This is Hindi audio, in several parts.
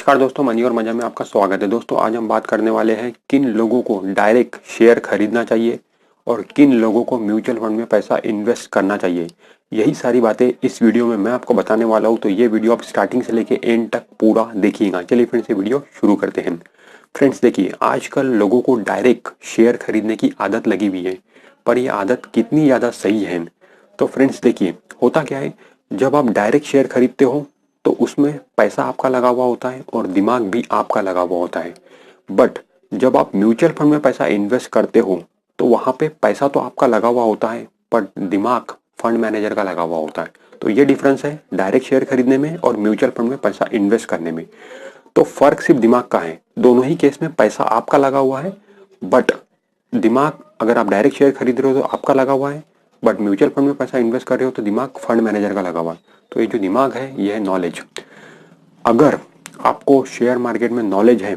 नमस्कार दोस्तों, मनी और मजा में आपका स्वागत है। दोस्तों आज हम बात करने वाले हैं किन लोगों को डायरेक्ट शेयर खरीदना चाहिए और किन लोगों को म्यूचुअल फंड में पैसा इन्वेस्ट करना चाहिए। यही सारी बातें इस वीडियो में मैं आपको बताने वाला हूं, तो ये वीडियो आप स्टार्टिंग से लेके एंड तक पूरा देखिएगा। चलिए फ्रेंड्स ये वीडियो शुरू करते हैं। फ्रेंड्स देखिए, आजकल लोगों को डायरेक्ट शेयर खरीदने की आदत लगी हुई है, पर ये आदत कितनी ज़्यादा सही है। तो फ्रेंड्स देखिए, होता क्या है, जब आप डायरेक्ट शेयर खरीदते हो तो उसमें पैसा आपका लगा हुआ होता है और दिमाग भी आपका लगा हुआ होता है। बट जब आप म्यूचुअल फंड में पैसा इन्वेस्ट करते हो तो वहां पे पैसा तो आपका लगा हुआ होता है, पर दिमाग फंड मैनेजर का लगा हुआ होता है। तो ये डिफरेंस है डायरेक्ट शेयर खरीदने में और म्यूचुअल फंड में पैसा इन्वेस्ट करने में। तो फर्क सिर्फ दिमाग का है। दोनों ही केस में पैसा आपका लगा हुआ है, बट दिमाग अगर आप डायरेक्ट शेयर खरीद रहे हो तो आपका लगा हुआ है, बट म्यूचुअल फंड में पैसा इन्वेस्ट कर रहे हो तो दिमाग फंड मैनेजर का लगा हुआ है। तो ये जो दिमाग है ये है नॉलेज। अगर आपको शेयर मार्केट में नॉलेज है,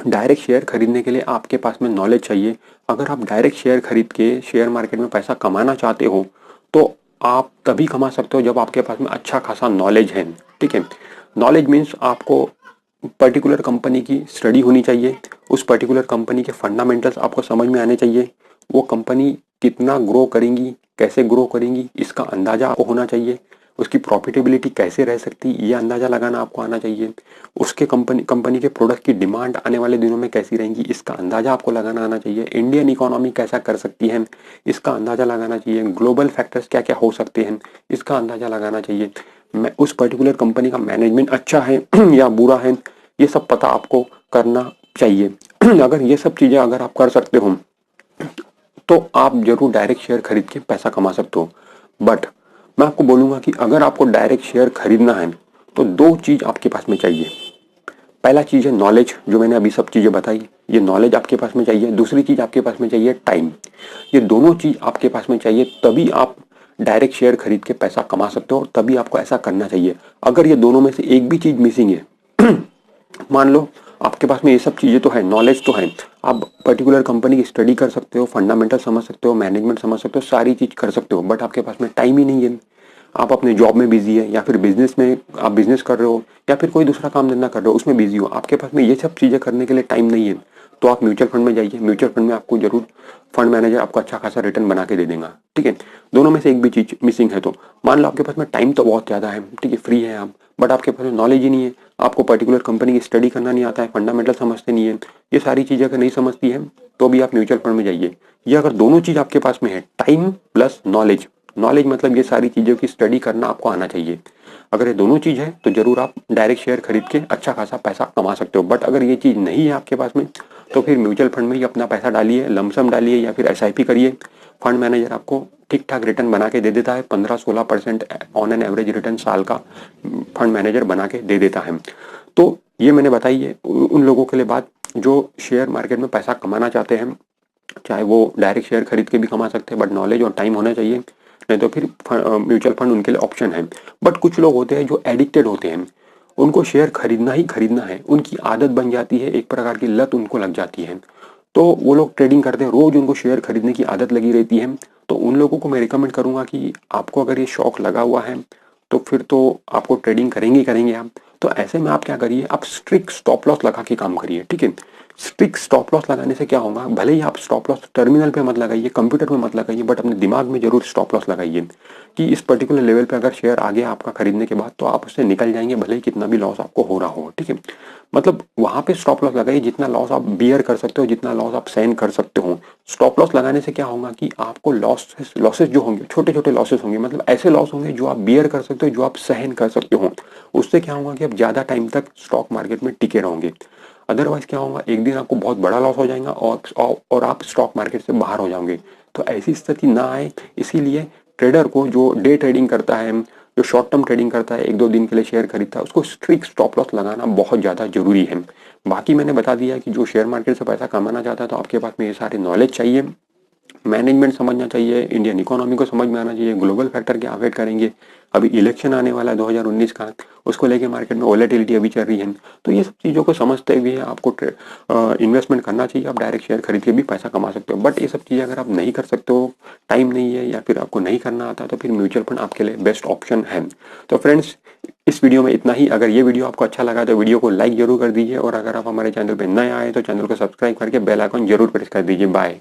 डायरेक्ट शेयर खरीदने के लिए आपके पास में नॉलेज चाहिए। अगर आप डायरेक्ट शेयर खरीद के शेयर मार्केट में पैसा कमाना चाहते हो तो आप तभी कमा सकते हो जब आपके पास में अच्छा खासा नॉलेज है। ठीक है, नॉलेज मीन्स आपको पर्टिकुलर कंपनी की स्टडी होनी चाहिए, उस पर्टिकुलर कंपनी के फंडामेंटल्स आपको समझ में आने चाहिए, वो कंपनी कितना ग्रो करेंगी, कैसे ग्रो करेंगी इसका अंदाजा आपको होना चाहिए, उसकी प्रॉफिटेबिलिटी कैसे रह सकती है ये अंदाजा लगाना आपको आना चाहिए, उसके कंपनी के प्रोडक्ट की डिमांड आने वाले दिनों में कैसी रहेंगी इसका अंदाजा आपको लगाना आना चाहिए, इंडियन इकोनॉमी कैसा कर सकती है इसका अंदाजा लगाना चाहिए, ग्लोबल फैक्टर्स क्या क्या हो सकते हैं इसका अंदाजा लगाना चाहिए, उस पर्टिकुलर कंपनी का मैनेजमेंट अच्छा है या बुरा है ये सब पता आपको करना चाहिए। अगर ये सब चीज़ें अगर आप कर सकते हो तो आप जरूर डायरेक्ट शेयर खरीद के पैसा कमा सकते हो। बट मैं आपको बोलूंगा कि अगर आपको डायरेक्ट शेयर खरीदना है तो दो चीज आपके पास में चाहिए। पहला चीज है नॉलेज, जो मैंने अभी सब चीजें बताई, ये नॉलेज आपके पास में चाहिए। दूसरी चीज आपके पास में चाहिए टाइम। ये दोनों चीज आपके पास में चाहिए, तभी आप डायरेक्ट शेयर खरीद के पैसा कमा सकते हो, तभी आपको ऐसा करना चाहिए। अगर ये दोनों में से एक भी चीज मिसिंग है मान लो आपके पास में ये सब चीज़ें तो है, नॉलेज तो है, आप पर्टिकुलर कंपनी की स्टडी कर सकते हो, फंडामेंटल समझ सकते हो, मैनेजमेंट समझ सकते हो, सारी चीज़ कर सकते हो, बट आपके पास में टाइम ही नहीं है। आप अपने जॉब में बिजी है, या फिर बिजनेस में आप बिजनेस कर रहे हो, या फिर कोई दूसरा काम धंधा कर रहे हो उसमें बिजी हो, आपके पास में ये सब चीज़ें करने के लिए टाइम नहीं है, तो आप म्यूचुअल फंड में जाइए। म्यूचुअल फंड में आपको जरूर फंड मैनेजर आपको अच्छा खासा रिटर्न बना के दे देगा। ठीक है, दोनों में से एक भी चीज मिसिंग है तो मान लो आपके पास में टाइम तो बहुत ज़्यादा है, ठीक है, फ्री है आप, बट आपके पास में नॉलेज ही नहीं है, आपको पर्टिकुलर कंपनी की स्टडी करना नहीं आता है, फंडामेंटल समझते नहीं है, ये सारी चीज़ें अगर नहीं समझती है तो भी आप म्यूचुअल फंड में जाइए। ये अगर दोनों चीज़ आपके पास में है, टाइम प्लस नॉलेज, नॉलेज मतलब ये सारी चीज़ों की स्टडी करना आपको आना चाहिए, अगर ये दोनों चीज़ है तो जरूर आप डायरेक्ट शेयर खरीद के अच्छा खासा पैसा कमा सकते हो। बट अगर ये चीज़ नहीं है आपके पास में तो फिर म्यूचुअल फंड में ही अपना पैसा डालिए, लमसम डालिए या फिर एसआईपी करिए। फंड मैनेजर आपको ठीक ठाक रिटर्न बना के दे देता है, 15-16% ऑन एन एवरेज रिटर्न साल का फंड मैनेजर बना के दे देता है। तो ये मैंने बताई है उन लोगों के लिए बात जो शेयर मार्केट में पैसा कमाना चाहते हैं, चाहे वो डायरेक्ट शेयर खरीद के भी कमा सकते हैं, बट नॉलेज और टाइम होना चाहिए, नहीं तो फिर म्यूचुअल फंड उनके लिए ऑप्शन है। बट कुछ लोग होते हैं जो एडिक्टेड होते हैं, उनको शेयर खरीदना ही खरीदना है, उनकी आदत बन जाती है, एक प्रकार की लत उनको लग जाती है, तो वो लोग ट्रेडिंग करते हैं, रोज उनको शेयर खरीदने की आदत लगी रहती है। तो उन लोगों को मैं रिकमेंड करूंगा कि आपको अगर ये शौक लगा हुआ है तो फिर तो आपको ट्रेडिंग करेंगे ही करेंगे आप। तो ऐसे में आप क्या करिए, आप स्ट्रिक्ट स्टॉप लॉस लगा के काम करिए। ठीक है, स्ट्रिक्ट स्टॉप लॉस लगाने से क्या होगा, भले ही आप स्टॉप लॉस टर्मिनल पे मत लगाइए, कंप्यूटर पे मत लगाइए, बट अपने दिमाग में जरूर स्टॉप लॉस लगाइए कि इस पर्टिकुलर लेवल पे अगर शेयर आ गया आपका खरीदने के बाद तो आप उससे निकल जाएंगे, भले ही कितना भी लॉस आपको हो रहा हो। ठीक है, मतलब वहां पे स्टॉप लॉस लगाइए, जितना लॉस आप बियर कर सकते हो, जितना लॉस आप सहन कर सकते हो। स्टॉप लॉस लगाने से क्या होगा कि आपको लॉसेस जो होंगे, छोटे छोटे लॉसेस होंगे, मतलब ऐसे लॉस होंगे जो आप बियर कर सकते हो, जो आप सहन कर सकते हो। उससे क्या होगा कि आप ज्यादा टाइम तक स्टॉक मार्केट में टिके रहोगे। अदरवाइज क्या होगा, एक दिन आपको बहुत बड़ा लॉस हो जाएगा और आप स्टॉक मार्केट से बाहर हो जाओगे। तो ऐसी स्थिति ना आए, इसीलिए ट्रेडर को जो डे ट्रेडिंग करता है, जो शॉर्ट टर्म ट्रेडिंग करता है, 1-2 दिन के लिए शेयर खरीदता है, उसको स्ट्रिक्ट स्टॉप लॉस लगाना बहुत ज़्यादा जरूरी है। बाकी मैंने बता दिया कि जो शेयर मार्केट से पैसा कमाना चाहता है तो आपके पास में ये सारे नॉलेज चाहिए, मैनेजमेंट समझना चाहिए, इंडियन इकोनॉमी को समझ में आना चाहिए, ग्लोबल फैक्टर क्या अफेक्ट करेंगे, अभी इलेक्शन आने वाला है 2019 का, उसको लेके मार्केट में वोलेटिलिटी अभी चल रही है। तो ये सब चीज़ों को समझते हुए आपको इन्वेस्टमेंट करना चाहिए। आप डायरेक्ट शेयर खरीद के भी पैसा कमा सकते हो, बट ये सब चीज़ें अगर आप नहीं कर सकते हो, टाइम नहीं है या फिर आपको नहीं करना आता, तो फिर म्यूचुअल फंड आपके लिए बेस्ट ऑप्शन है। तो फ्रेंड्स, इस वीडियो में इतना ही। अगर ये वीडियो आपको अच्छा लगा तो वीडियो को लाइक जरूर कर दीजिए, और अगर आप हमारे चैनल पर नए आए तो चैनल को सब्सक्राइब करके बेल आइकन जरूर प्रेस कर दीजिए। बाय।